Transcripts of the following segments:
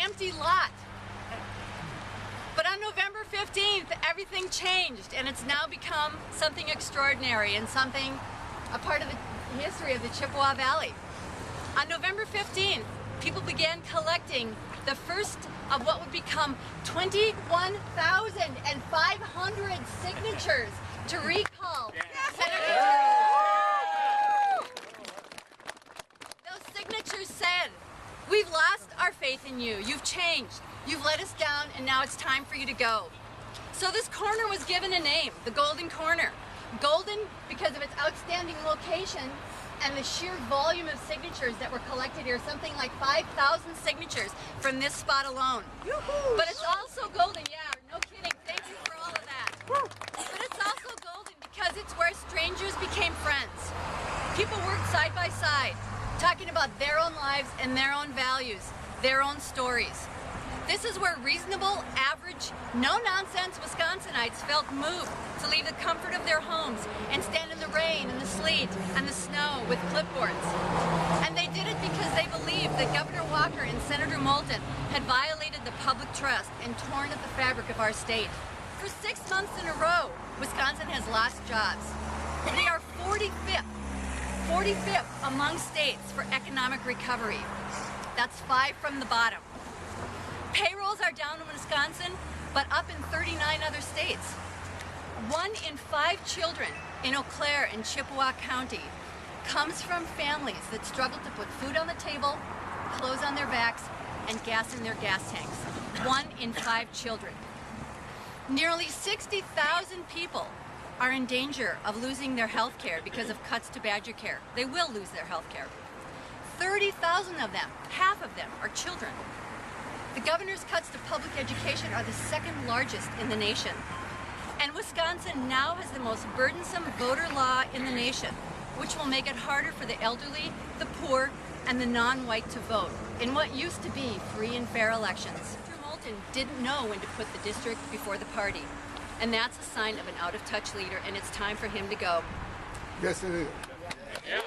empty lot. But on November 15th, everything changed, and it's now become something extraordinary and something, a part of the history of the Chippewa Valley. On November 15th, people began collecting the first of what would become 21,500 signatures to recall Senator Those signatures said, "We've lost our faith in you. You've changed. You've let us down, and now it's time for you to go." So this corner was given a name, the Golden Corner. Golden because of its outstanding location and the sheer volume of signatures that were collected here, something like 5,000 signatures from this spot alone. But it's also golden, yeah, no kidding, thank you for all of that. But it's also golden because it's where strangers became friends. People worked side by side, talking about their own lives and their own values, their own stories. This is where reasonable, average, no-nonsense Wisconsinites felt moved to leave the comfort of their homes and stand in the rain and the sleet and the snow with clipboards. And they did it because they believed that Governor Walker and Senator Moulton had violated the public trust and torn at the fabric of our state. For 6 months in a row, Wisconsin has lost jobs. We are 45th among states for economic recovery. That's 5 from the bottom. Payrolls are down in Wisconsin, but up in 39 other states. 1 in 5 children in Eau Claire and Chippewa County comes from families that struggle to put food on the table, clothes on their backs, and gas in their gas tanks. 1 in 5 children. Nearly 60,000 people are in danger of losing their health care because of cuts to Badger Care. They will lose their health care. 30,000 of them, half of them, are children. The governor's cuts to public education are the second largest in the nation. And Wisconsin now has the most burdensome voter law in the nation, which will make it harder for the elderly, the poor, and the non-white to vote in what used to be free and fair elections. Senator Moulton didn't know when to put the district before the party. And that's a sign of an out-of-touch leader, and it's time for him to go. Yes, it is. Yeah.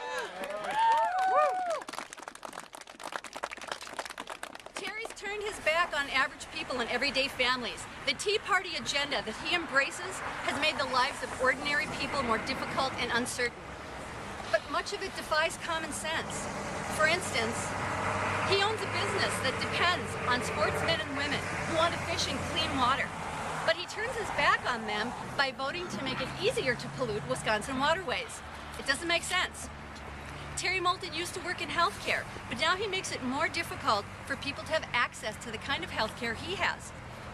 Turned his back on average people and everyday families. The Tea Party agenda that he embraces has made the lives of ordinary people more difficult and uncertain. But much of it defies common sense. For instance, he owns a business that depends on sportsmen and women who want to fish in clean water. But he turns his back on them by voting to make it easier to pollute Wisconsin waterways. It doesn't make sense. Terry Moulton used to work in healthcare, but now he makes it more difficult for people to have access to the kind of healthcare he has.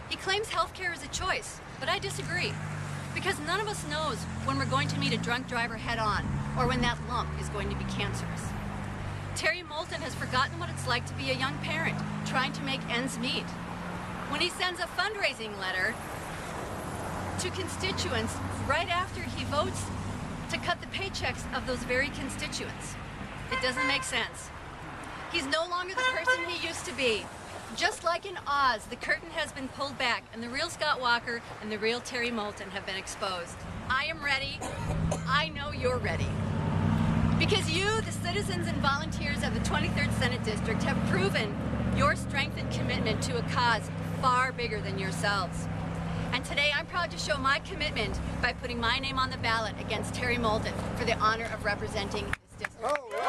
He claims healthcare is a choice, but I disagree. Because none of us knows when we're going to meet a drunk driver head-on, or when that lump is going to be cancerous. Terry Moulton has forgotten what it's like to be a young parent, trying to make ends meet. When he sends a fundraising letter to constituents right after he votes to cut the paychecks of those very constituents. It doesn't make sense. He's no longer the person he used to be. Just like in Oz, the curtain has been pulled back and the real Scott Walker and the real Terry Moulton have been exposed. I am ready. I know you're ready. Because you, the citizens and volunteers of the 23rd Senate District, have proven your strength and commitment to a cause far bigger than yourselves. And today I'm proud to show my commitment by putting my name on the ballot against Terry Moulton for the honor of representing this district.